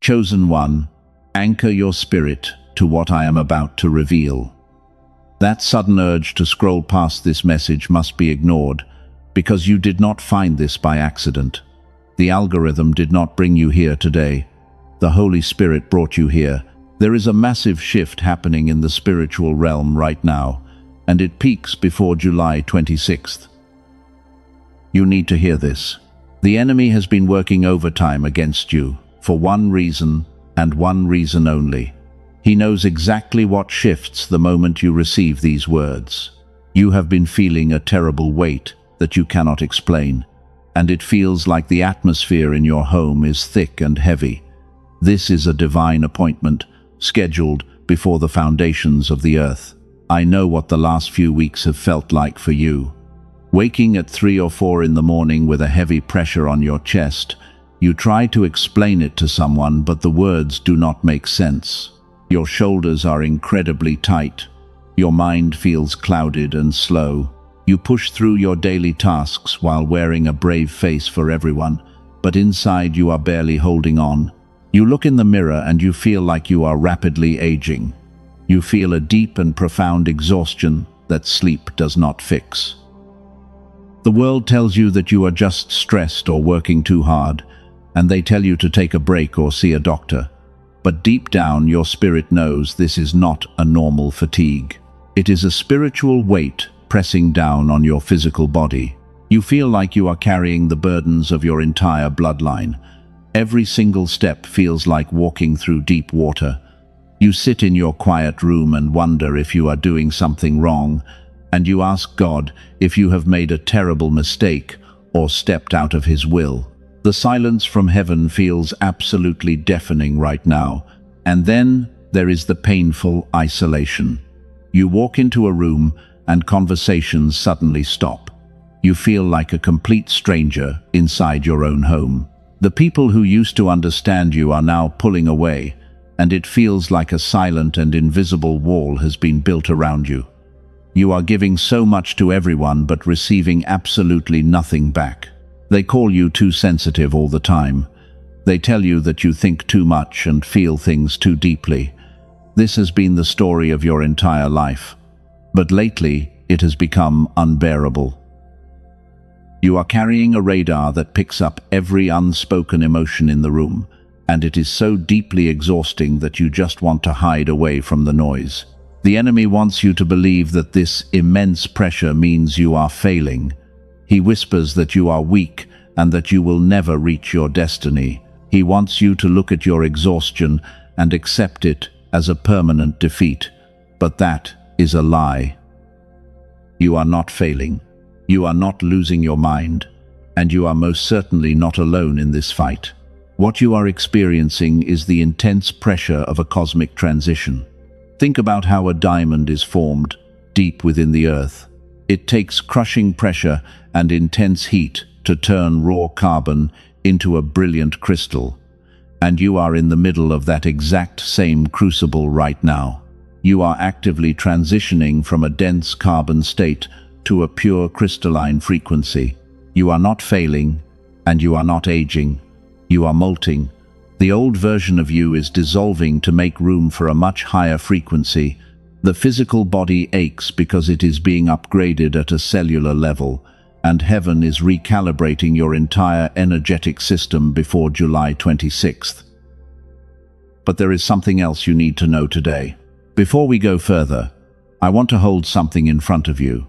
Chosen one, anchor your spirit to what I am about to reveal. That sudden urge to scroll past this message must be ignored, because you did not find this by accident. The algorithm did not bring you here today. The Holy Spirit brought you here. There is a massive shift happening in the spiritual realm right now, and it peaks before July 26th. You need to hear this. The enemy has been working overtime against you, for one reason, and one reason only. He knows exactly what shifts the moment you receive these words. You have been feeling a terrible weight that you cannot explain, and it feels like the atmosphere in your home is thick and heavy. This is a divine appointment, scheduled before the foundations of the earth. I know what the last few weeks have felt like for you. Waking at 3 or 4 in the morning with a heavy pressure on your chest, you try to explain it to someone, but the words do not make sense. Your shoulders are incredibly tight. Your mind feels clouded and slow. You push through your daily tasks while wearing a brave face for everyone, but inside you are barely holding on. You look in the mirror and you feel like you are rapidly aging. You feel a deep and profound exhaustion that sleep does not fix. The world tells you that you are just stressed or working too hard, and they tell you to take a break or see a doctor. But deep down, your spirit knows this is not a normal fatigue. It is a spiritual weight pressing down on your physical body. You feel like you are carrying the burdens of your entire bloodline. Every single step feels like walking through deep water. You sit in your quiet room and wonder if you are doing something wrong, and you ask God if you have made a terrible mistake or stepped out of His will. The silence from heaven feels absolutely deafening right now, and then there is the painful isolation. You walk into a room and conversations suddenly stop. You feel like a complete stranger inside your own home. The people who used to understand you are now pulling away, and it feels like a silent and invisible wall has been built around you. You are giving so much to everyone but receiving absolutely nothing back. They call you too sensitive all the time. They tell you that you think too much and feel things too deeply. This has been the story of your entire life. But lately, it has become unbearable. You are carrying a radar that picks up every unspoken emotion in the room, and it is so deeply exhausting that you just want to hide away from the noise. The enemy wants you to believe that this immense pressure means you are failing. He whispers that you are weak and that you will never reach your destiny. He wants you to look at your exhaustion and accept it as a permanent defeat. But that is a lie. You are not failing. You are not losing your mind. And you are most certainly not alone in this fight. What you are experiencing is the intense pressure of a cosmic transition. Think about how a diamond is formed deep within the earth. It takes crushing pressure and intense heat to turn raw carbon into a brilliant crystal. And you are in the middle of that exact same crucible right now. You are actively transitioning from a dense carbon state to a pure crystalline frequency. You are not failing, and you are not aging. You are molting. The old version of you is dissolving to make room for a much higher frequency. The physical body aches because it is being upgraded at a cellular level, and heaven is recalibrating your entire energetic system before July 26th. But there is something else you need to know today. Before we go further, I want to hold something in front of you.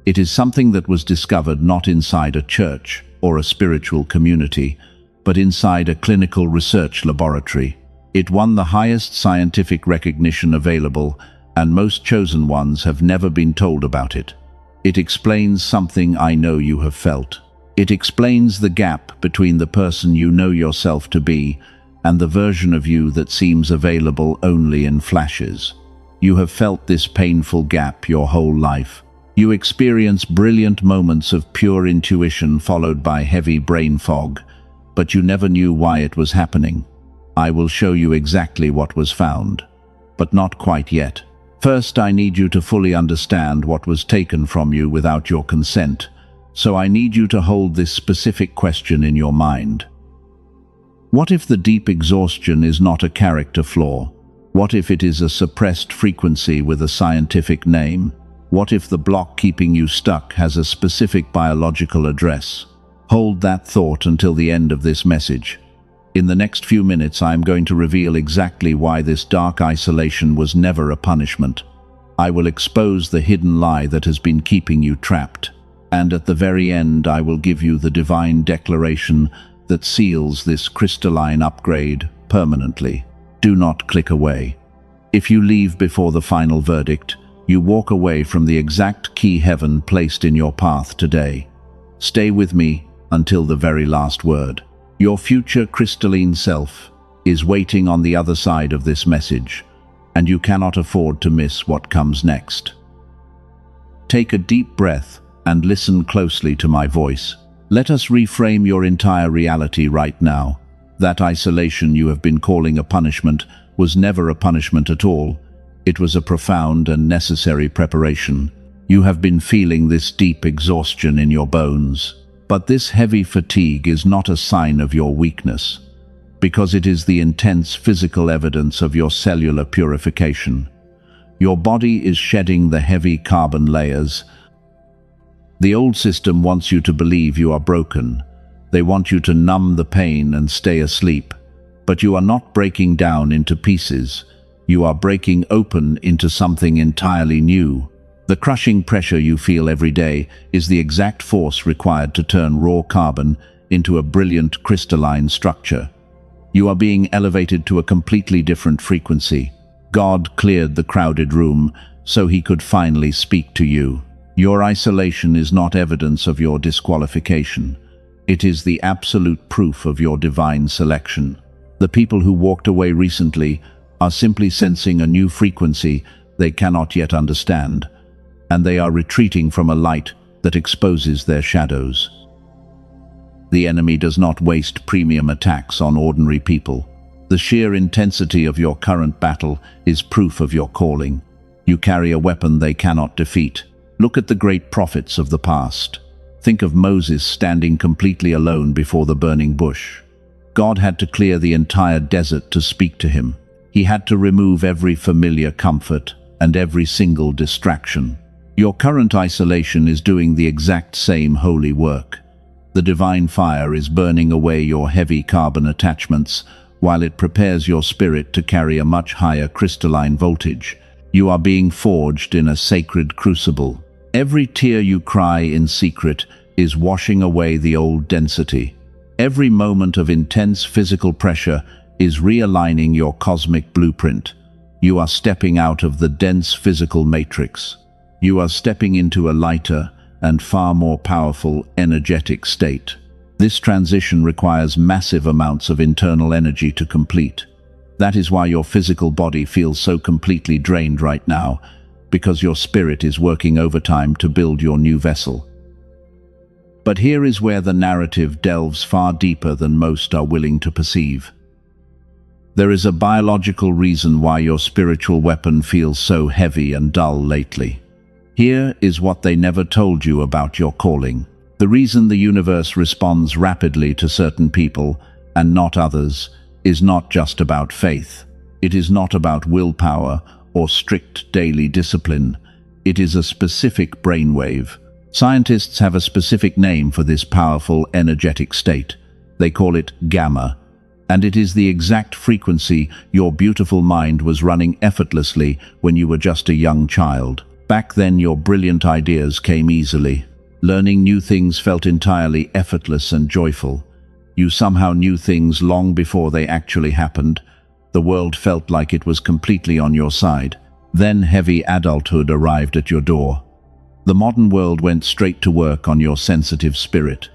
It is something that was discovered not inside a church or a spiritual community, but inside a clinical research laboratory. It won the highest scientific recognition available, and most chosen ones have never been told about it. It explains something I know you have felt. It explains the gap between the person you know yourself to be and the version of you that seems available only in flashes. You have felt this painful gap your whole life. You experience brilliant moments of pure intuition followed by heavy brain fog, but you never knew why it was happening. I will show you exactly what was found, but not quite yet. First, I need you to fully understand what was taken from you without your consent, so I need you to hold this specific question in your mind. What if the deep exhaustion is not a character flaw? What if it is a suppressed frequency with a scientific name? What if the block keeping you stuck has a specific biological address? Hold that thought until the end of this message. In the next few minutes, I am going to reveal exactly why this dark isolation was never a punishment. I will expose the hidden lie that has been keeping you trapped. And at the very end, I will give you the divine declaration that seals this crystalline upgrade permanently. Do not click away. If you leave before the final verdict, you walk away from the exact key heaven placed in your path today. Stay with me until the very last word. Your future crystalline self is waiting on the other side of this message, and you cannot afford to miss what comes next. Take a deep breath and listen closely to my voice. Let us reframe your entire reality right now. That isolation you have been calling a punishment was never a punishment at all. It was a profound and necessary preparation. You have been feeling this deep exhaustion in your bones. But this heavy fatigue is not a sign of your weakness, because it is the intense physical evidence of your cellular purification. Your body is shedding the heavy carbon layers. The old system wants you to believe you are broken. They want you to numb the pain and stay asleep. But you are not breaking down into pieces. You are breaking open into something entirely new. The crushing pressure you feel every day is the exact force required to turn raw carbon into a brilliant crystalline structure. You are being elevated to a completely different frequency. God cleared the crowded room so he could finally speak to you. Your isolation is not evidence of your disqualification. It is the absolute proof of your divine selection. The people who walked away recently are simply sensing a new frequency they cannot yet understand, and they are retreating from a light that exposes their shadows. The enemy does not waste premium attacks on ordinary people. The sheer intensity of your current battle is proof of your calling. You carry a weapon they cannot defeat. Look at the great prophets of the past. Think of Moses standing completely alone before the burning bush. God had to clear the entire desert to speak to him. He had to remove every familiar comfort and every single distraction. Your current isolation is doing the exact same holy work. The divine fire is burning away your heavy carbon attachments while it prepares your spirit to carry a much higher crystalline voltage. You are being forged in a sacred crucible. Every tear you cry in secret is washing away the old density. Every moment of intense physical pressure is realigning your cosmic blueprint. You are stepping out of the dense physical matrix. You are stepping into a lighter and far more powerful energetic state. This transition requires massive amounts of internal energy to complete. That is why your physical body feels so completely drained right now, because your spirit is working overtime to build your new vessel. But here is where the narrative delves far deeper than most are willing to perceive. There is a biological reason why your spiritual weapon feels so heavy and dull lately. Here is what they never told you about your calling. The reason the universe responds rapidly to certain people and not others is not just about faith. It is not about willpower or strict daily discipline. It is a specific brainwave. Scientists have a specific name for this powerful energetic state. They call it gamma, and it is the exact frequency your beautiful mind was running effortlessly when you were just a young child. Back then, your brilliant ideas came easily. Learning new things felt entirely effortless and joyful. You somehow knew things long before they actually happened. The world felt like it was completely on your side. Then heavy adulthood arrived at your door. The modern world went straight to work on your sensitive spirit.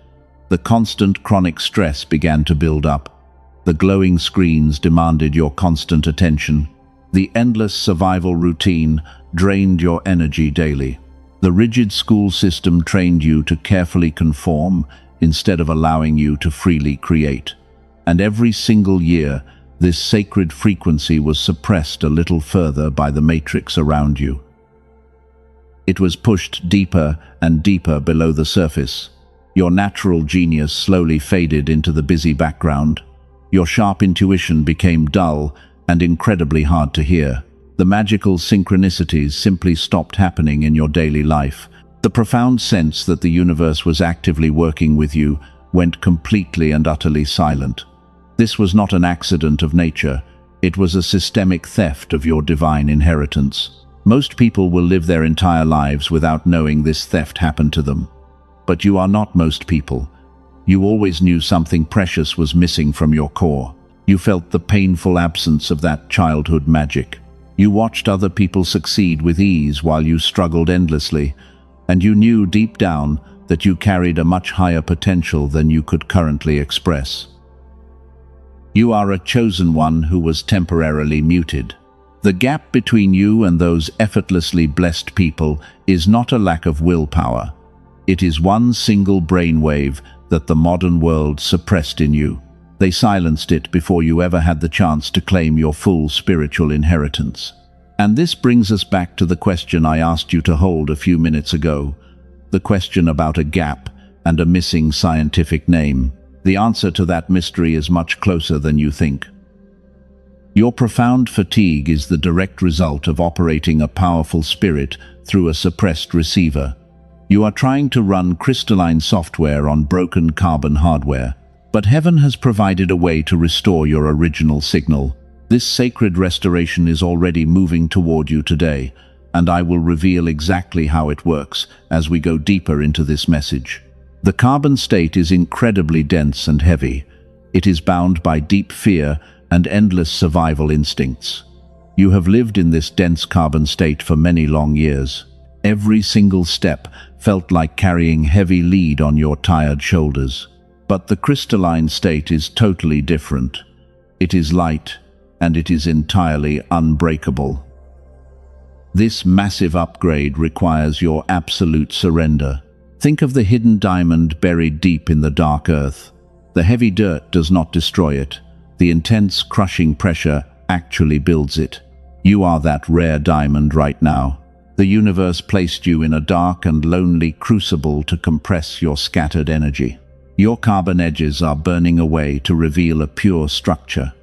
The constant chronic stress began to build up. The glowing screens demanded your constant attention. The endless survival routine drained your energy daily. The rigid school system trained you to carefully conform instead of allowing you to freely create. And every single year, this sacred frequency was suppressed a little further by the matrix around you. It was pushed deeper and deeper below the surface. Your natural genius slowly faded into the busy background. Your sharp intuition became dull and incredibly hard to hear. The magical synchronicities simply stopped happening in your daily life. The profound sense that the universe was actively working with you went completely and utterly silent. This was not an accident of nature. It was a systemic theft of your divine inheritance. Most people will live their entire lives without knowing this theft happened to them. But you are not most people. You always knew something precious was missing from your core. You felt the painful absence of that childhood magic. You watched other people succeed with ease while you struggled endlessly, and you knew deep down that you carried a much higher potential than you could currently express. You are a chosen one who was temporarily muted. The gap between you and those effortlessly blessed people is not a lack of willpower. It is one single brainwave that the modern world suppressed in you. They silenced it before you ever had the chance to claim your full spiritual inheritance. And this brings us back to the question I asked you to hold a few minutes ago, the question about a gap and a missing scientific name. The answer to that mystery is much closer than you think. Your profound fatigue is the direct result of operating a powerful spirit through a suppressed receiver. You are trying to run crystalline software on broken carbon hardware, but heaven has provided a way to restore your original signal. This sacred restoration is already moving toward you today, and I will reveal exactly how it works as we go deeper into this message. The carbon state is incredibly dense and heavy. It is bound by deep fear and endless survival instincts. You have lived in this dense carbon state for many long years. Every single step felt like carrying heavy lead on your tired shoulders. But the crystalline state is totally different. It is light, and it is entirely unbreakable. This massive upgrade requires your absolute surrender. Think of the hidden diamond buried deep in the dark earth. The heavy dirt does not destroy it. The intense, crushing pressure actually builds it. You are that rare diamond right now. The universe placed you in a dark and lonely crucible to compress your scattered energy. Your carbon edges are burning away to reveal a pure structure.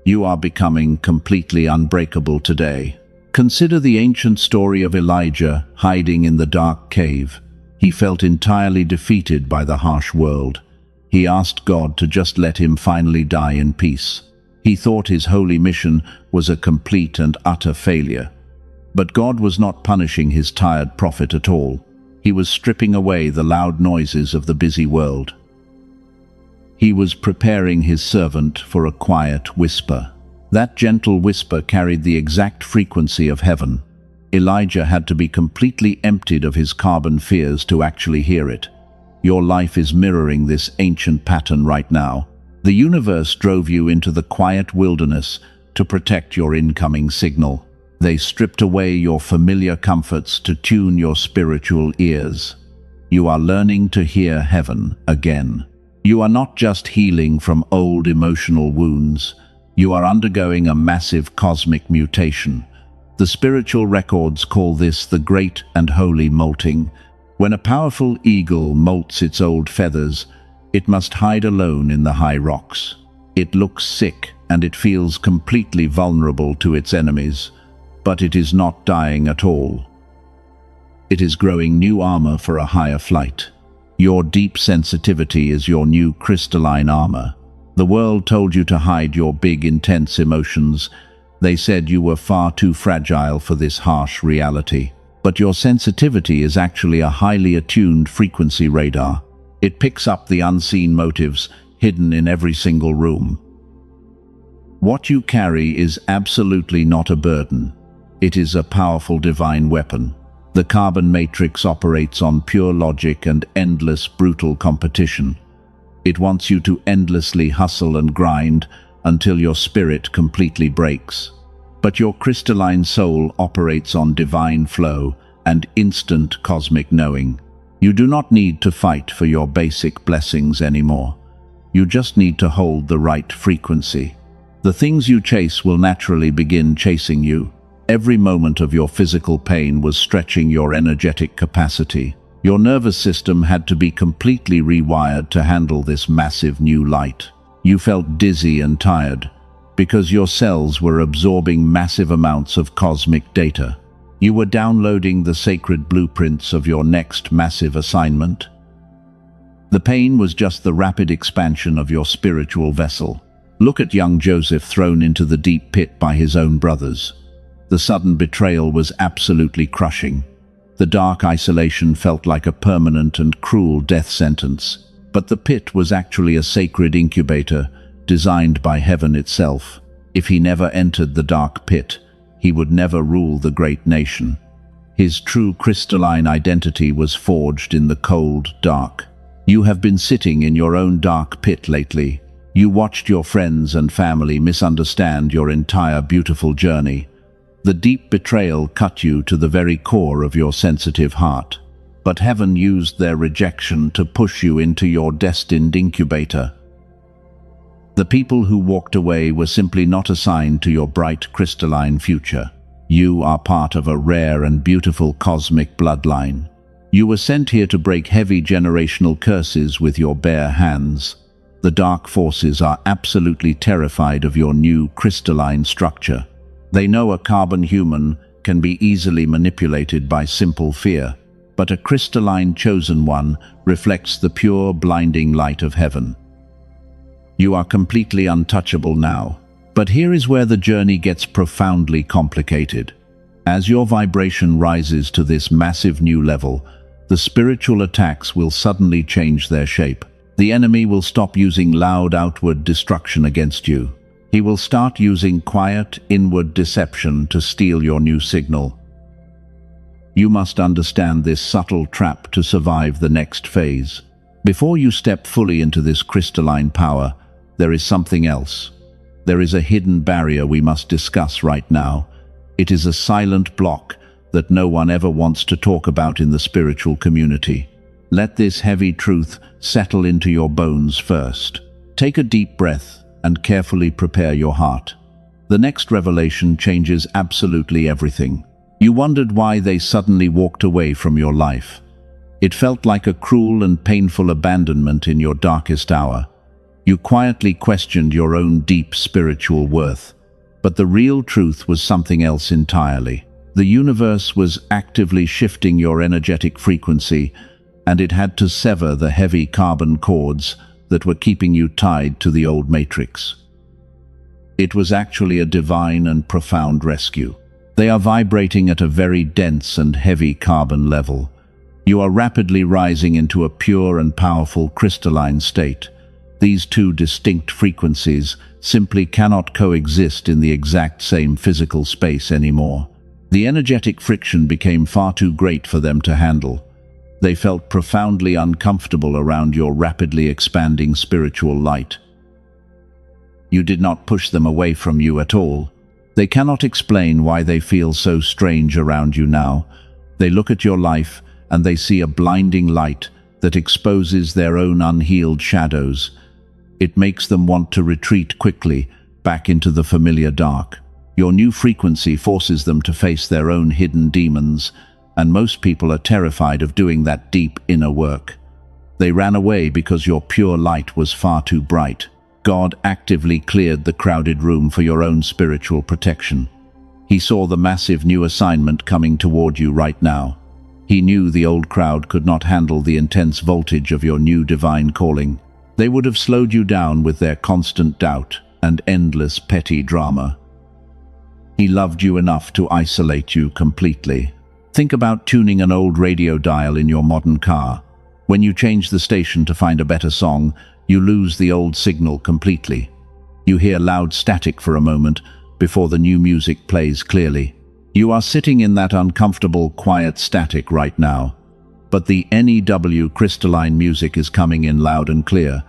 You are becoming completely unbreakable today. Consider the ancient story of Elijah hiding in the dark cave. He felt entirely defeated by the harsh world. He asked God to just let him finally die in peace. He thought his holy mission was a complete and utter failure. But God was not punishing his tired prophet at all. He was stripping away the loud noises of the busy world. He was preparing his servant for a quiet whisper. That gentle whisper carried the exact frequency of heaven. Elijah had to be completely emptied of his carbon fears to actually hear it. Your life is mirroring this ancient pattern right now. The universe drove you into the quiet wilderness to protect your incoming signal. They stripped away your familiar comforts to tune your spiritual ears. You are learning to hear heaven again. You are not just healing from old emotional wounds. You are undergoing a massive cosmic mutation. The spiritual records call this the great and holy molting. When a powerful eagle molts its old feathers, it must hide alone in the high rocks. It looks sick and it feels completely vulnerable to its enemies. But it is not dying at all. It is growing new armor for a higher flight. Your deep sensitivity is your new crystalline armor. The world told you to hide your big, intense emotions. They said you were far too fragile for this harsh reality. But your sensitivity is actually a highly attuned frequency radar. It picks up the unseen motives hidden in every single room. What you carry is absolutely not a burden. It is a powerful divine weapon. The carbon matrix operates on pure logic and endless brutal competition. It wants you to endlessly hustle and grind until your spirit completely breaks. But your crystalline soul operates on divine flow and instant cosmic knowing. You do not need to fight for your basic blessings anymore. You just need to hold the right frequency. The things you chase will naturally begin chasing you. Every moment of your physical pain was stretching your energetic capacity. Your nervous system had to be completely rewired to handle this massive new light. You felt dizzy and tired, because your cells were absorbing massive amounts of cosmic data. You were downloading the sacred blueprints of your next massive assignment. The pain was just the rapid expansion of your spiritual vessel. Look at young Joseph thrown into the deep pit by his own brothers. The sudden betrayal was absolutely crushing. The dark isolation felt like a permanent and cruel death sentence. But the pit was actually a sacred incubator designed by heaven itself. If he never entered the dark pit, he would never rule the great nation. His true crystalline identity was forged in the cold dark. You have been sitting in your own dark pit lately. You watched your friends and family misunderstand your entire beautiful journey. The deep betrayal cut you to the very core of your sensitive heart. But heaven used their rejection to push you into your destined incubator. The people who walked away were simply not assigned to your bright crystalline future. You are part of a rare and beautiful cosmic bloodline. You were sent here to break heavy generational curses with your bare hands. The dark forces are absolutely terrified of your new crystalline structure. They know a carbon human can be easily manipulated by simple fear, but a crystalline chosen one reflects the pure, blinding light of heaven. You are completely untouchable now. But here is where the journey gets profoundly complicated. As your vibration rises to this massive new level, the spiritual attacks will suddenly change their shape. The enemy will stop using loud outward destruction against you. He will start using quiet, inward deception to steal your new signal. You must understand this subtle trap to survive the next phase. Before you step fully into this crystalline power, there is something else. There is a hidden barrier we must discuss right now. It is a silent block that no one ever wants to talk about in the spiritual community. Let this heavy truth settle into your bones first. Take a deep breath and carefully prepare your heart. The next revelation changes absolutely everything. You wondered why they suddenly walked away from your life. It felt like a cruel and painful abandonment in your darkest hour. You quietly questioned your own deep spiritual worth. But the real truth was something else entirely. The universe was actively shifting your energetic frequency, and it had to sever the heavy carbon cords that were keeping you tied to the old matrix. It was actually a divine and profound rescue. They are vibrating at a very dense and heavy carbon level. You are rapidly rising into a pure and powerful crystalline state. These two distinct frequencies simply cannot coexist in the exact same physical space anymore. The energetic friction became far too great for them to handle. They felt profoundly uncomfortable around your rapidly expanding spiritual light. You did not push them away from you at all. They cannot explain why they feel so strange around you now. They look at your life and they see a blinding light that exposes their own unhealed shadows. It makes them want to retreat quickly back into the familiar dark. Your new frequency forces them to face their own hidden demons, and most people are terrified of doing that deep inner work. They ran away because your pure light was far too bright. God actively cleared the crowded room for your own spiritual protection. He saw the massive new assignment coming toward you right now. He knew the old crowd could not handle the intense voltage of your new divine calling. They would have slowed you down with their constant doubt and endless petty drama. He loved you enough to isolate you completely. Think about tuning an old radio dial in your modern car. When you change the station to find a better song, you lose the old signal completely. You hear loud static for a moment before the new music plays clearly. You are sitting in that uncomfortable, quiet static right now. But the NEW crystalline music is coming in loud and clear.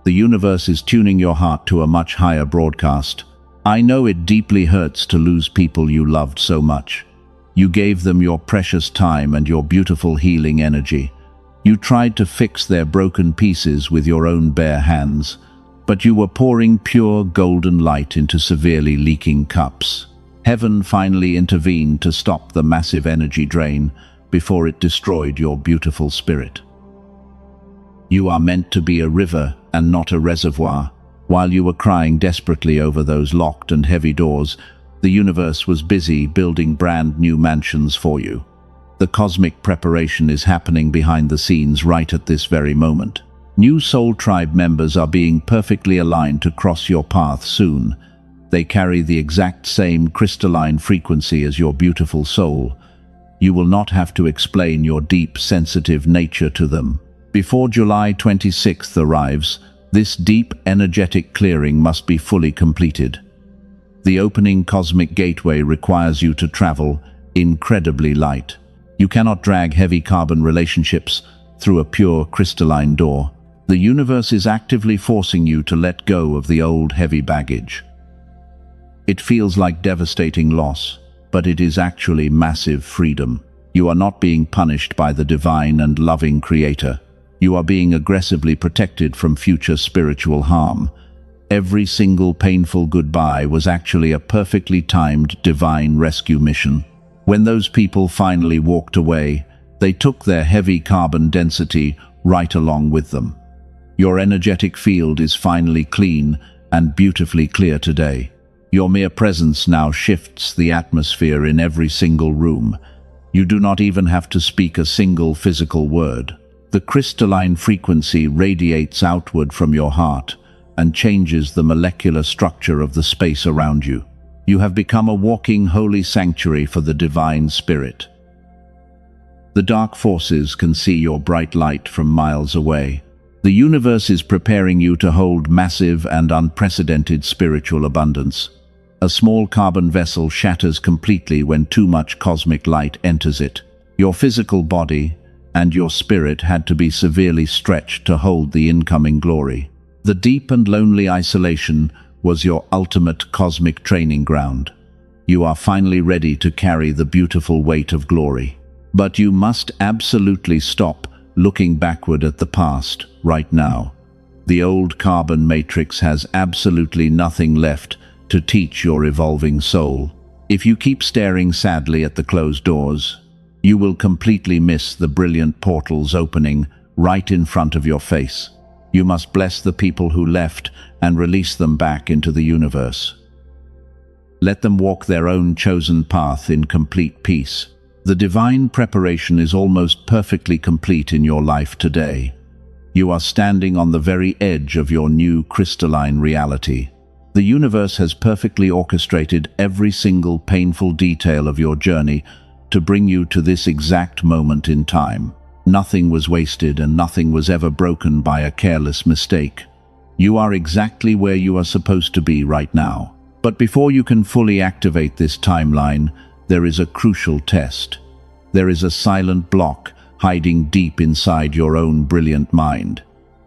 The universe is tuning your heart to a much higher broadcast. I know it deeply hurts to lose people you loved so much. You gave them your precious time and your beautiful healing energy. You tried to fix their broken pieces with your own bare hands, but you were pouring pure golden light into severely leaking cups. Heaven finally intervened to stop the massive energy drain before it destroyed your beautiful spirit. You are meant to be a river and not a reservoir. While you were crying desperately over those locked and heavy doors, the universe was busy building brand new mansions for you. The cosmic preparation is happening behind the scenes right at this very moment. New Soul Tribe members are being perfectly aligned to cross your path soon. They carry the exact same crystalline frequency as your beautiful soul. You will not have to explain your deep, sensitive nature to them. Before July 26th arrives, this deep, energetic clearing must be fully completed. The opening cosmic gateway requires you to travel incredibly light. You cannot drag heavy carbon relationships through a pure crystalline door. The universe is actively forcing you to let go of the old heavy baggage. It feels like devastating loss, but it is actually massive freedom. You are not being punished by the divine and loving Creator. You are being aggressively protected from future spiritual harm. Every single painful goodbye was actually a perfectly timed divine rescue mission. When those people finally walked away, they took their heavy carbon density right along with them. Your energetic field is finally clean and beautifully clear today. Your mere presence now shifts the atmosphere in every single room. You do not even have to speak a single physical word. The crystalline frequency radiates outward from your heart and changes the molecular structure of the space around you. You have become a walking holy sanctuary for the divine spirit. The dark forces can see your bright light from miles away. The universe is preparing you to hold massive and unprecedented spiritual abundance. A small carbon vessel shatters completely when too much cosmic light enters it. Your physical body and your spirit had to be severely stretched to hold the incoming glory. The deep and lonely isolation was your ultimate cosmic training ground. You are finally ready to carry the beautiful weight of glory. But you must absolutely stop looking backward at the past right now. The old carbon matrix has absolutely nothing left to teach your evolving soul. If you keep staring sadly at the closed doors, you will completely miss the brilliant portals opening right in front of your face. You must bless the people who left and release them back into the universe. Let them walk their own chosen path in complete peace. The divine preparation is almost perfectly complete in your life today. You are standing on the very edge of your new crystalline reality. The universe has perfectly orchestrated every single painful detail of your journey to bring you to this exact moment in time. Nothing was wasted and nothing was ever broken by a careless mistake. You are exactly where you are supposed to be right now. But before you can fully activate this timeline, there is a crucial test. There is a silent block hiding deep inside your own brilliant mind.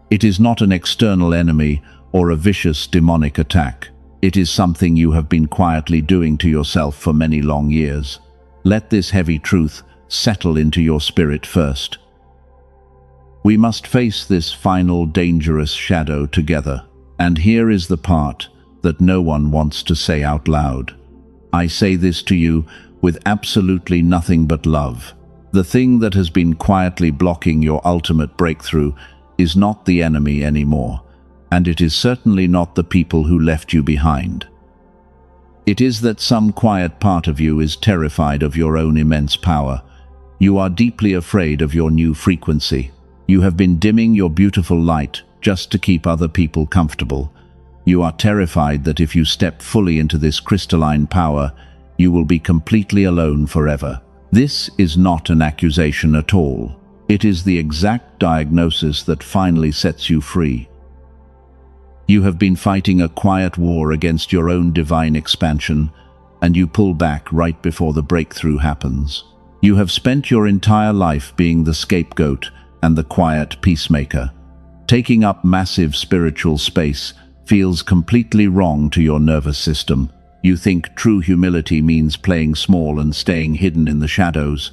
It is not an external enemy or a vicious demonic attack. It is something you have been quietly doing to yourself for many long years. Let this heavy truth settle into your spirit first. We must face this final dangerous shadow together. And here is the part that no one wants to say out loud. I say this to you with absolutely nothing but love. The thing that has been quietly blocking your ultimate breakthrough is not the enemy anymore, and it is certainly not the people who left you behind. It is that some quiet part of you is terrified of your own immense power. You are deeply afraid of your new frequency. You have been dimming your beautiful light just to keep other people comfortable. You are terrified that if you step fully into this crystalline power, you will be completely alone forever. This is not an accusation at all. It is the exact diagnosis that finally sets you free. You have been fighting a quiet war against your own divine expansion, and you pull back right before the breakthrough happens. You have spent your entire life being the scapegoat and the quiet peacemaker. Taking up massive spiritual space feels completely wrong to your nervous system. You think true humility means playing small and staying hidden in the shadows,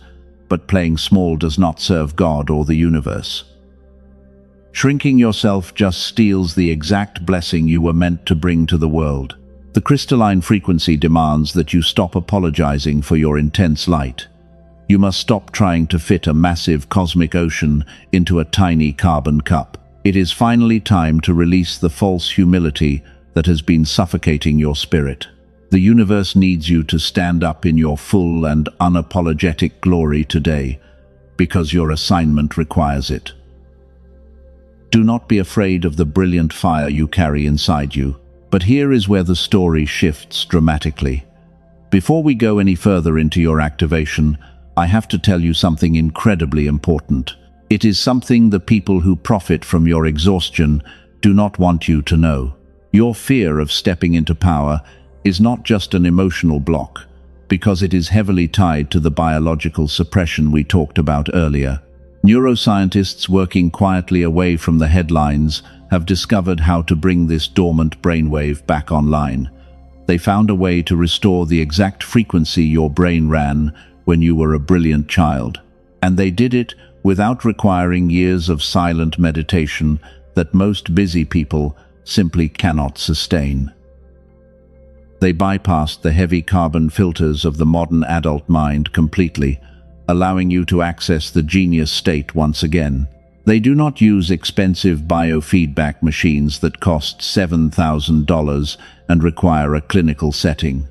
but playing small does not serve God or the universe. Shrinking yourself just steals the exact blessing you were meant to bring to the world. The crystalline frequency demands that you stop apologizing for your intense light. You must stop trying to fit a massive cosmic ocean into a tiny carbon cup. It is finally time to release the false humility that has been suffocating your spirit. The universe needs you to stand up in your full and unapologetic glory today, because your assignment requires it. Do not be afraid of the brilliant fire you carry inside you, but here is where the story shifts dramatically. Before we go any further into your activation, I have to tell you something incredibly important. It is something the people who profit from your exhaustion do not want you to know. Your fear of stepping into power is not just an emotional block, because it is heavily tied to the biological suppression we talked about earlier. Neuroscientists working quietly away from the headlines have discovered how to bring this dormant brainwave back online. They found a way to restore the exact frequency your brain ran when you were a brilliant child. And they did it without requiring years of silent meditation that most busy people simply cannot sustain. They bypassed the heavy carbon filters of the modern adult mind completely, allowing you to access the genius state once again. They do not use expensive biofeedback machines that cost $7,000 and require a clinical setting.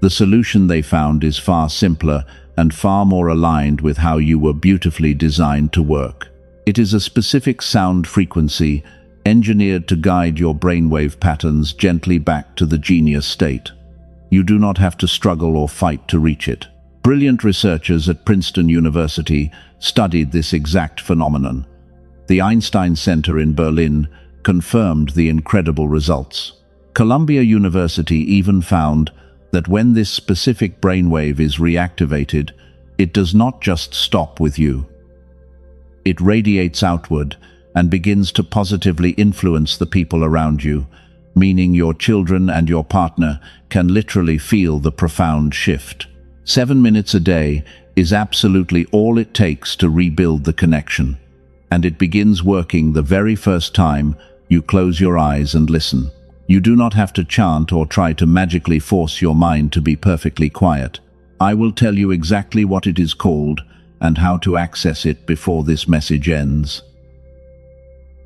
The solution they found is far simpler and far more aligned with how you were beautifully designed to work. It is a specific sound frequency engineered to guide your brainwave patterns gently back to the genius state. You do not have to struggle or fight to reach it. Brilliant researchers at Princeton University studied this exact phenomenon. The Einstein Center in Berlin confirmed the incredible results. Columbia University even found that when this specific brainwave is reactivated, it does not just stop with you. It radiates outward and begins to positively influence the people around you, meaning your children and your partner can literally feel the profound shift. 7 minutes a day is absolutely all it takes to rebuild the connection, and it begins working the very first time you close your eyes and listen. You do not have to chant or try to magically force your mind to be perfectly quiet. I will tell you exactly what it is called and how to access it before this message ends.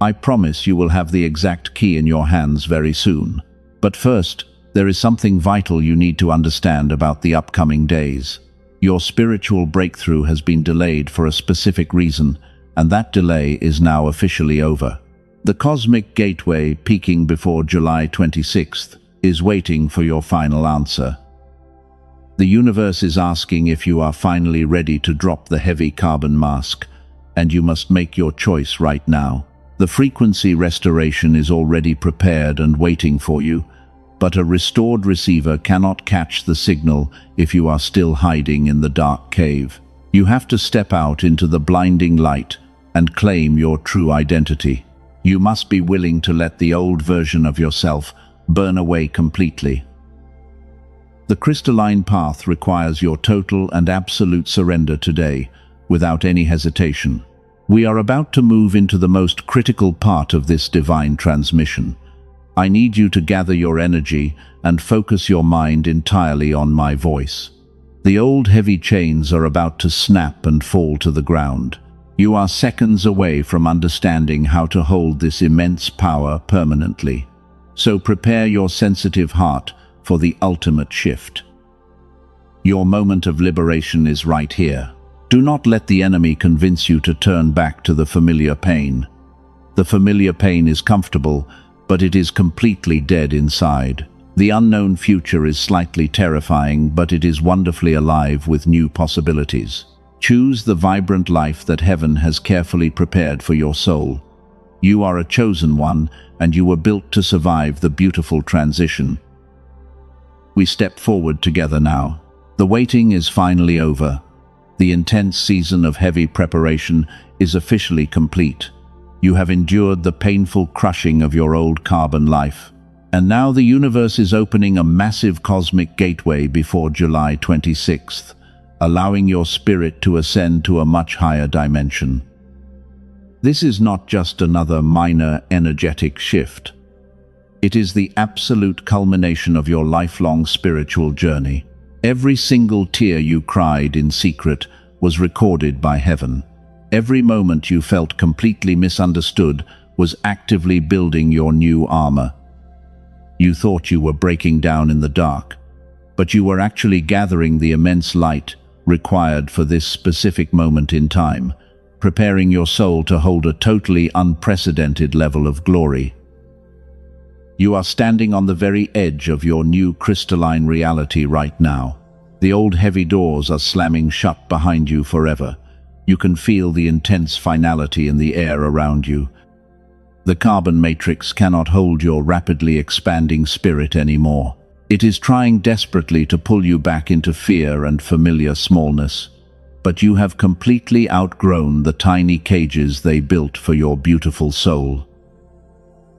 I promise you will have the exact key in your hands very soon. But first, there is something vital you need to understand about the upcoming days. Your spiritual breakthrough has been delayed for a specific reason, and that delay is now officially over. The cosmic gateway peaking before July 26th is waiting for your final answer. The universe is asking if you are finally ready to drop the heavy carbon mask, and you must make your choice right now. The frequency restoration is already prepared and waiting for you, but a restored receiver cannot catch the signal if you are still hiding in the dark cave. You have to step out into the blinding light and claim your true identity. You must be willing to let the old version of yourself burn away completely. The crystalline path requires your total and absolute surrender today, without any hesitation. We are about to move into the most critical part of this divine transmission. I need you to gather your energy and focus your mind entirely on my voice. The old heavy chains are about to snap and fall to the ground. You are seconds away from understanding how to hold this immense power permanently. So prepare your sensitive heart for the ultimate shift. Your moment of liberation is right here. Do not let the enemy convince you to turn back to the familiar pain. The familiar pain is comfortable, but it is completely dead inside. The unknown future is slightly terrifying, but it is wonderfully alive with new possibilities. Choose the vibrant life that heaven has carefully prepared for your soul. You are a chosen one, and you were built to survive the beautiful transition. We step forward together now. The waiting is finally over. The intense season of heavy preparation is officially complete. You have endured the painful crushing of your old carbon life. And now the universe is opening a massive cosmic gateway before July 26th, allowing your spirit to ascend to a much higher dimension. This is not just another minor energetic shift. It is the absolute culmination of your lifelong spiritual journey. Every single tear you cried in secret was recorded by heaven. Every moment you felt completely misunderstood was actively building your new armor. You thought you were breaking down in the dark, but you were actually gathering the immense light required for this specific moment in time, preparing your soul to hold a totally unprecedented level of glory. You are standing on the very edge of your new crystalline reality right now. The old heavy doors are slamming shut behind you forever. You can feel the intense finality in the air around you. The carbon matrix cannot hold your rapidly expanding spirit anymore. It is trying desperately to pull you back into fear and familiar smallness. But you have completely outgrown the tiny cages they built for your beautiful soul.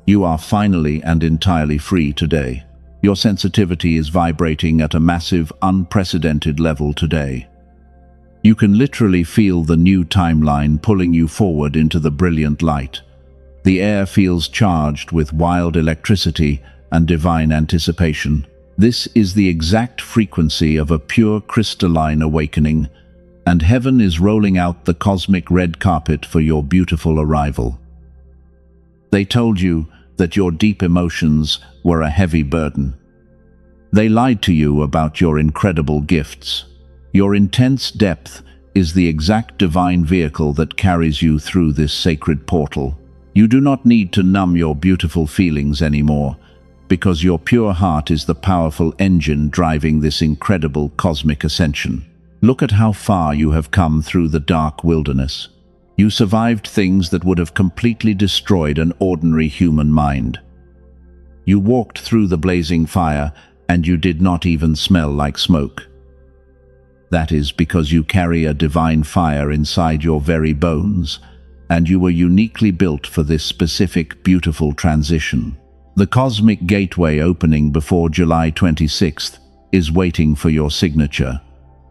You are finally and entirely free today. Your sensitivity is vibrating at a massive, unprecedented level today. You can literally feel the new timeline pulling you forward into the brilliant light. The air feels charged with wild electricity and divine anticipation. This is the exact frequency of a pure crystalline awakening, and heaven is rolling out the cosmic red carpet for your beautiful arrival. They told you that your deep emotions were a heavy burden. They lied to you about your incredible gifts. Your intense depth is the exact divine vehicle that carries you through this sacred portal. You do not need to numb your beautiful feelings anymore, because your pure heart is the powerful engine driving this incredible cosmic ascension. Look at how far you have come through the dark wilderness. You survived things that would have completely destroyed an ordinary human mind. You walked through the blazing fire, and you did not even smell like smoke. That is because you carry a divine fire inside your very bones, and you were uniquely built for this specific, beautiful transition. The cosmic gateway opening before July 26th is waiting for your signature.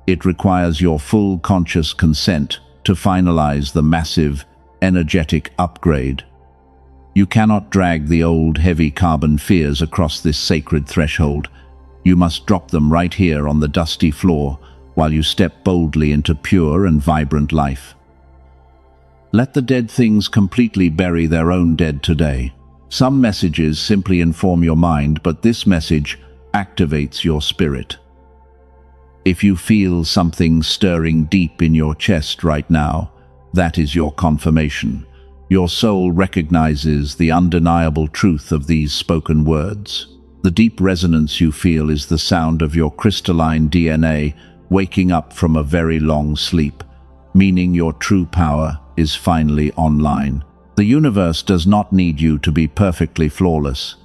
It requires your full conscious consent to finalize the massive, energetic upgrade. You cannot drag the old, heavy carbon fears across this sacred threshold. You must drop them right here on the dusty floor while you step boldly into pure and vibrant life. Let the dead things completely bury their own dead today. Some messages simply inform your mind, but this message activates your spirit. If you feel something stirring deep in your chest right now, that is your confirmation. Your soul recognizes the undeniable truth of these spoken words. The deep resonance you feel is the sound of your crystalline DNA waking up from a very long sleep, meaning your true power is finally online. The universe does not need you to be perfectly flawless.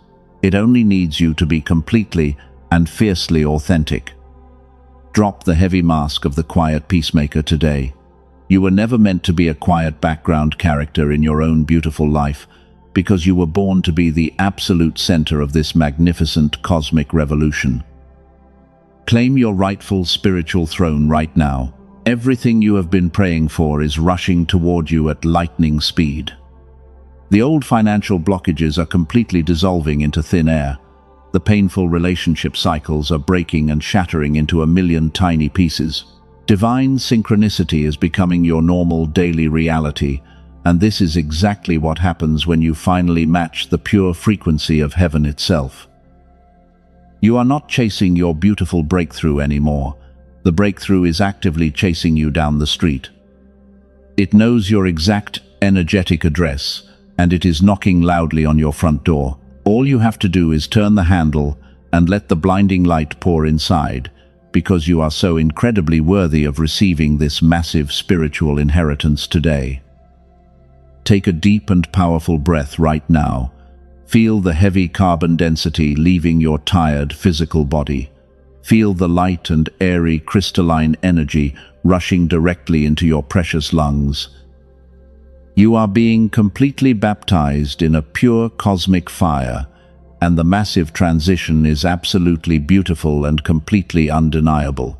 It only needs you to be completely and fiercely authentic. Drop the heavy mask of the quiet peacemaker today. You were never meant to be a quiet background character in your own beautiful life, because you were born to be the absolute center of this magnificent cosmic revolution. Claim your rightful spiritual throne right now. Everything you have been praying for is rushing toward you at lightning speed. The old financial blockages are completely dissolving into thin air. The painful relationship cycles are breaking and shattering into a million tiny pieces. Divine synchronicity is becoming your normal daily reality, and this is exactly what happens when you finally match the pure frequency of heaven itself. You are not chasing your beautiful breakthrough anymore. The breakthrough is actively chasing you down the street. It knows your exact energetic address, and it is knocking loudly on your front door. All you have to do is turn the handle and let the blinding light pour inside, because you are so incredibly worthy of receiving this massive spiritual inheritance today. Take a deep and powerful breath right now. Feel the heavy carbon density leaving your tired physical body. Feel the light and airy crystalline energy rushing directly into your precious lungs. You are being completely baptized in a pure cosmic fire, and the massive transition is absolutely beautiful and completely undeniable.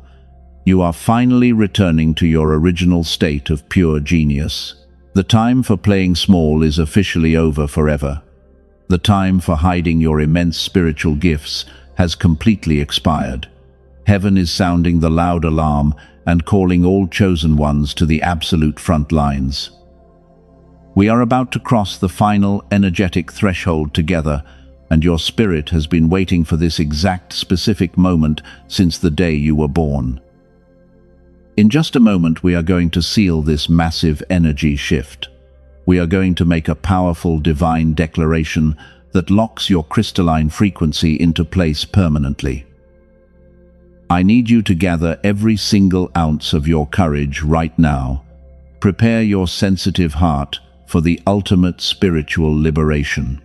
You are finally returning to your original state of pure genius. The time for playing small is officially over forever. The time for hiding your immense spiritual gifts has completely expired. Heaven is sounding the loud alarm and calling all chosen ones to the absolute front lines. We are about to cross the final energetic threshold together, and your spirit has been waiting for this exact specific moment since the day you were born. In just a moment, we are going to seal this massive energy shift. We are going to make a powerful divine declaration that locks your crystalline frequency into place permanently. I need you to gather every single ounce of your courage right now. Prepare your sensitive heart for the ultimate spiritual liberation.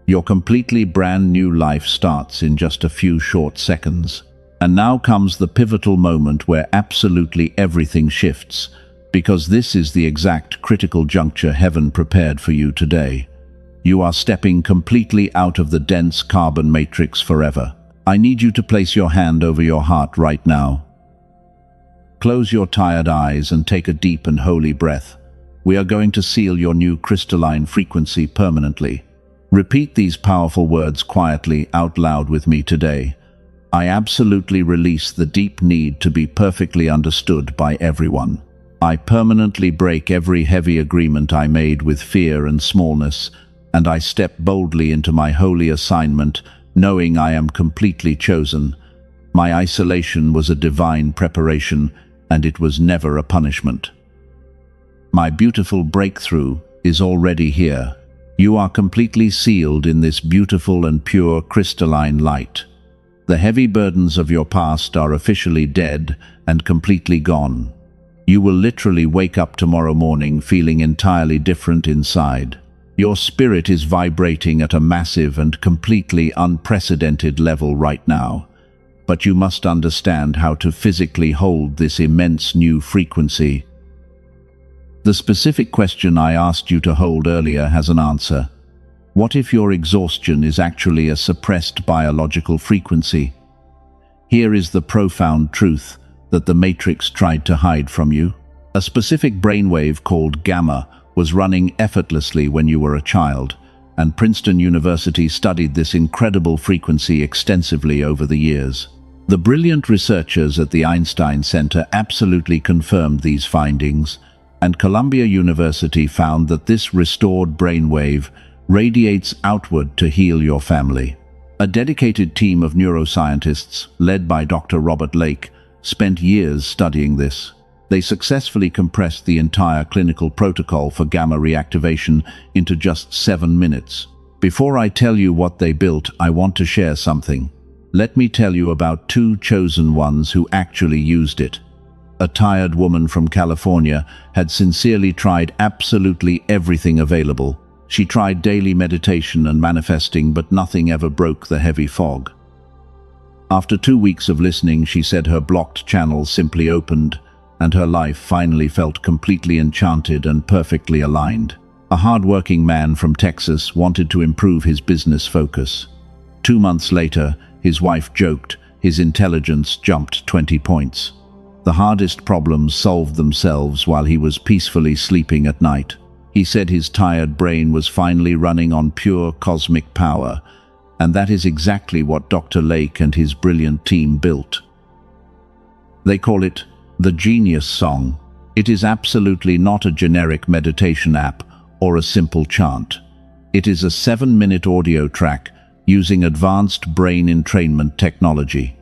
Your completely brand new life starts in just a few short seconds. And now comes the pivotal moment where absolutely everything shifts, because this is the exact critical juncture heaven prepared for you today. You are stepping completely out of the dense carbon matrix forever. I need you to place your hand over your heart right now. Close your tired eyes and take a deep and holy breath. We are going to seal your new crystalline frequency permanently. Repeat these powerful words quietly out loud with me today. I absolutely release the deep need to be perfectly understood by everyone. I permanently break every heavy agreement I made with fear and smallness, and I step boldly into my holy assignment, knowing I am completely chosen. My isolation was a divine preparation, and it was never a punishment. My beautiful breakthrough is already here. You are completely sealed in this beautiful and pure crystalline light. The heavy burdens of your past are officially dead and completely gone. You will literally wake up tomorrow morning feeling entirely different inside. Your spirit is vibrating at a massive and completely unprecedented level right now. But you must understand how to physically hold this immense new frequency. The specific question I asked you to hold earlier has an answer. What if your exhaustion is actually a suppressed biological frequency? Here is the profound truth that the Matrix tried to hide from you. A specific brainwave called gamma was running effortlessly when you were a child, and Princeton University studied this incredible frequency extensively over the years. The brilliant researchers at the Einstein Center absolutely confirmed these findings, and Columbia University found that this restored brainwave radiates outward to heal your family. A dedicated team of neuroscientists, led by Dr. Robert Lake, spent years studying this. They successfully compressed the entire clinical protocol for gamma reactivation into just 7 minutes. Before I tell you what they built, I want to share something. Let me tell you about 2 chosen ones who actually used it. A tired woman from California had sincerely tried absolutely everything available. She tried daily meditation and manifesting, but nothing ever broke the heavy fog. After 2 weeks of listening, she said her blocked channels simply opened, and her life finally felt completely enchanted and perfectly aligned. A hard-working man from Texas wanted to improve his business focus. 2 months later, his wife joked his intelligence jumped 20 points. The hardest problems solved themselves while he was peacefully sleeping at night. He said his tired brain was finally running on pure cosmic power, and that is exactly what Dr. Lake and his brilliant team built. They call it the Genius Song. It is absolutely not a generic meditation app or a simple chant. It is a 7-minute audio track using advanced brain entrainment technology.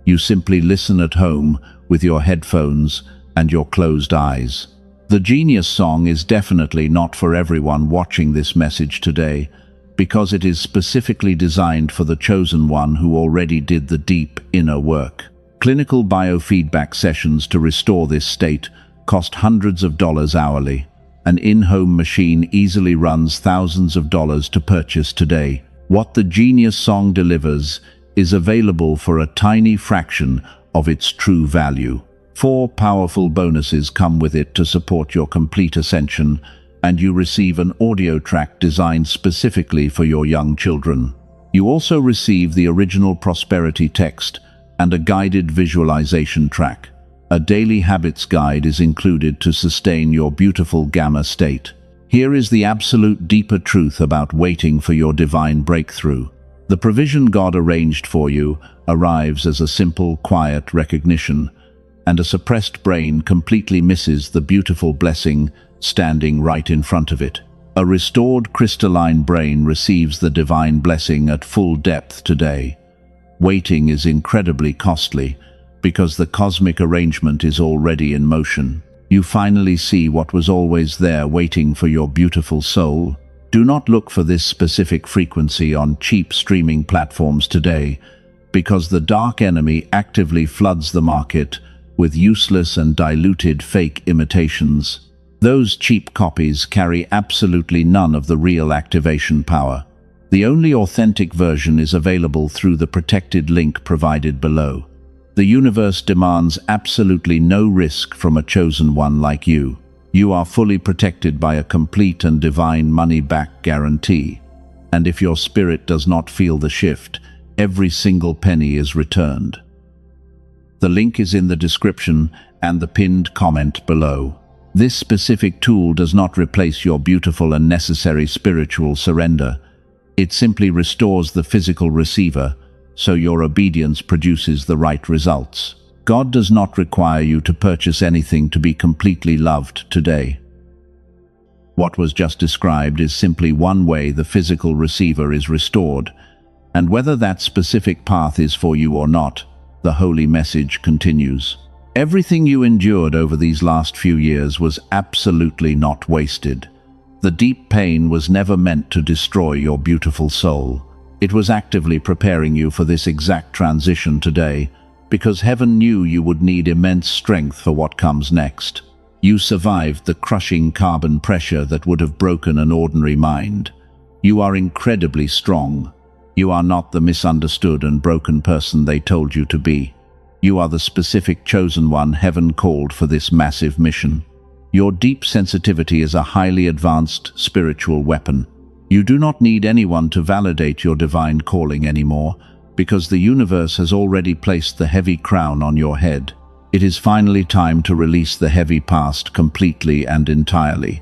You simply listen at home with your headphones and your closed eyes. The Genius Song is definitely not for everyone watching this message today, because it is specifically designed for the chosen one who already did the deep inner work. Clinical biofeedback sessions to restore this state cost hundreds of dollars hourly. An in-home machine easily runs thousands of dollars to purchase today. What the Genius Song delivers is available for a tiny fraction of its true value. 4 powerful bonuses come with it to support your complete ascension, and you receive an audio track designed specifically for your young children. You also receive the original prosperity text and a guided visualization track. A daily habits guide is included to sustain your beautiful gamma state. Here is the absolute deeper truth about waiting for your divine breakthrough. The provision God arranged for you arrives as a simple, quiet recognition, and a suppressed brain completely misses the beautiful blessing standing right in front of it. A restored crystalline brain receives the divine blessing at full depth today. Waiting is incredibly costly because the cosmic arrangement is already in motion. You finally see what was always there waiting for your beautiful soul. Do not look for this specific frequency on cheap streaming platforms today, because the dark enemy actively floods the market with useless and diluted fake imitations. Those cheap copies carry absolutely none of the real activation power. The only authentic version is available through the protected link provided below. The universe demands absolutely no risk from a chosen one like you. You are fully protected by a complete and divine money-back guarantee. And if your spirit does not feel the shift, every single penny is returned. The link is in the description and the pinned comment below. This specific tool does not replace your beautiful and necessary spiritual surrender. It simply restores the physical receiver, so your obedience produces the right results. God does not require you to purchase anything to be completely loved today. What was just described is simply one way the physical receiver is restored, and whether that specific path is for you or not, the holy message continues. Everything you endured over these last few years was absolutely not wasted. The deep pain was never meant to destroy your beautiful soul. It was actively preparing you for this exact transition today, because heaven knew you would need immense strength for what comes next. You survived the crushing carbon pressure that would have broken an ordinary mind. You are incredibly strong. You are not the misunderstood and broken person they told you to be. You are the specific chosen one heaven called for this massive mission. Your deep sensitivity is a highly advanced spiritual weapon. You do not need anyone to validate your divine calling anymore, because the universe has already placed the heavy crown on your head. It is finally time to release the heavy past completely and entirely.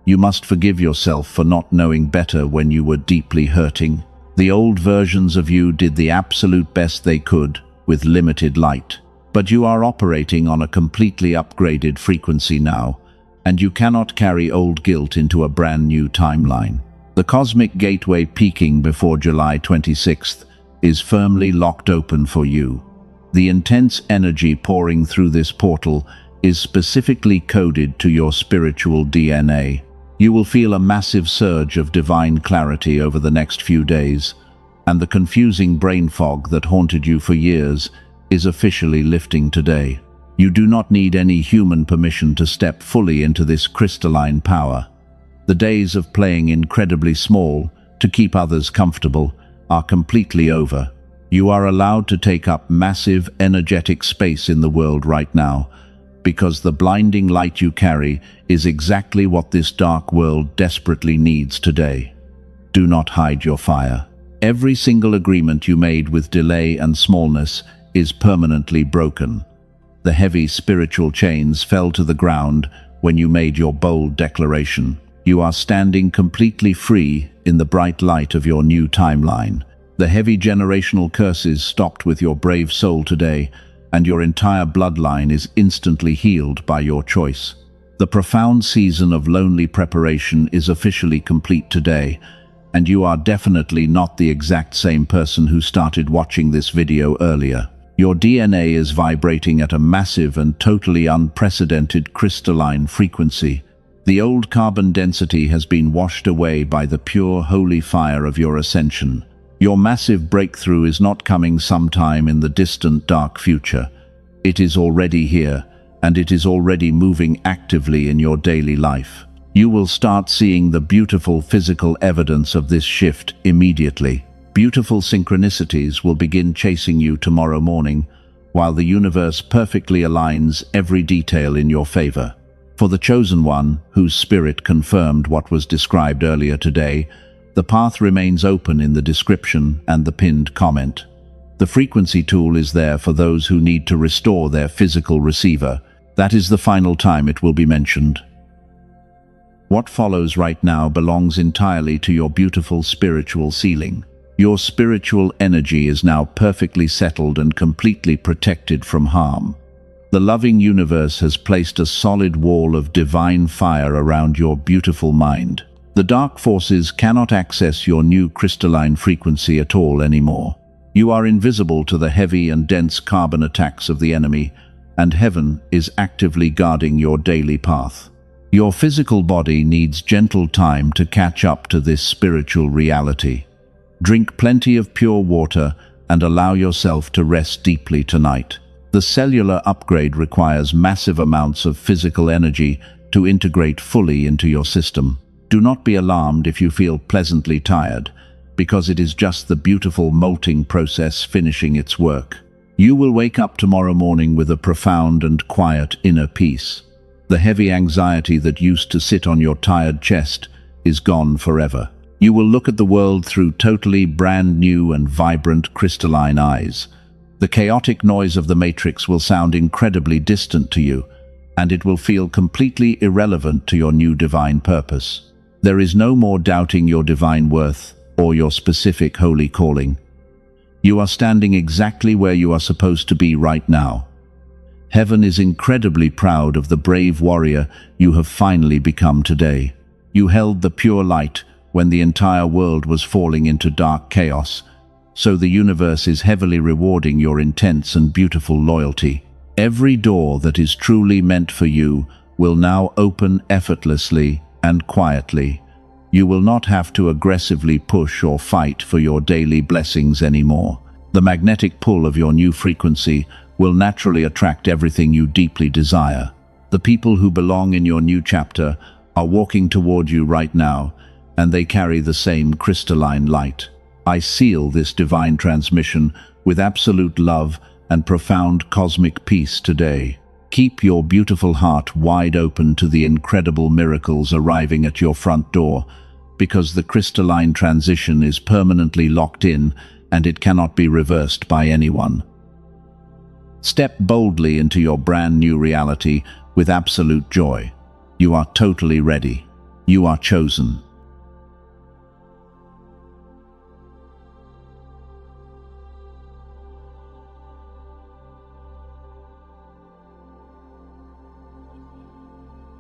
You must forgive yourself for not knowing better when you were deeply hurting. The old versions of you did the absolute best they could with limited light. But you are operating on a completely upgraded frequency now, and you cannot carry old guilt into a brand new timeline. The cosmic gateway peaking before July 26th is firmly locked open for you. The intense energy pouring through this portal is specifically coded to your spiritual DNA. You will feel a massive surge of divine clarity over the next few days, and the confusing brain fog that haunted you for years is officially lifting today. You do not need any human permission to step fully into this crystalline power. The days of playing incredibly small to keep others comfortable are completely over. You are allowed to take up massive energetic space in the world right now, because the blinding light you carry is exactly what this dark world desperately needs today. Do not hide your fire. Every single agreement you made with delay and smallness is permanently broken. The heavy spiritual chains fell to the ground when you made your bold declaration. You are standing completely free in the bright light of your new timeline. The heavy generational curses stopped with your brave soul today, and your entire bloodline is instantly healed by your choice. The profound season of lonely preparation is officially complete today, and you are definitely not the exact same person who started watching this video earlier. Your DNA is vibrating at a massive and totally unprecedented crystalline frequency. The old carbon density has been washed away by the pure holy fire of your ascension. Your massive breakthrough is not coming sometime in the distant dark future. It is already here, and it is already moving actively in your daily life. You will start seeing the beautiful physical evidence of this shift immediately. Beautiful synchronicities will begin chasing you tomorrow morning, while the universe perfectly aligns every detail in your favor. For the chosen one, whose spirit confirmed what was described earlier today, the path remains open in the description and the pinned comment. The frequency tool is there for those who need to restore their physical receiver. That is the final time it will be mentioned. What follows right now belongs entirely to your beautiful spiritual ceiling. Your spiritual energy is now perfectly settled and completely protected from harm. The loving universe has placed a solid wall of divine fire around your beautiful mind. The dark forces cannot access your new crystalline frequency at all anymore. You are invisible to the heavy and dense carbon attacks of the enemy, and heaven is actively guarding your daily path. Your physical body needs gentle time to catch up to this spiritual reality. Drink plenty of pure water and allow yourself to rest deeply tonight. The cellular upgrade requires massive amounts of physical energy to integrate fully into your system. Do not be alarmed if you feel pleasantly tired, because it is just the beautiful molting process finishing its work. You will wake up tomorrow morning with a profound and quiet inner peace. The heavy anxiety that used to sit on your tired chest is gone forever. You will look at the world through totally brand new and vibrant crystalline eyes. The chaotic noise of the matrix will sound incredibly distant to you, and it will feel completely irrelevant to your new divine purpose. There is no more doubting your divine worth or your specific holy calling. You are standing exactly where you are supposed to be right now. Heaven is incredibly proud of the brave warrior you have finally become today. You held the pure light when the entire world was falling into dark chaos, so the universe is heavily rewarding your intense and beautiful loyalty. Every door that is truly meant for you will now open effortlessly and quietly. You will not have to aggressively push or fight for your daily blessings anymore. The magnetic pull of your new frequency will naturally attract everything you deeply desire. The people who belong in your new chapter are walking toward you right now, and they carry the same crystalline light. I seal this divine transmission with absolute love and profound cosmic peace today. Keep your beautiful heart wide open to the incredible miracles arriving at your front door, because the crystalline transition is permanently locked in and it cannot be reversed by anyone. Step boldly into your brand new reality with absolute joy. You are totally ready. You are chosen.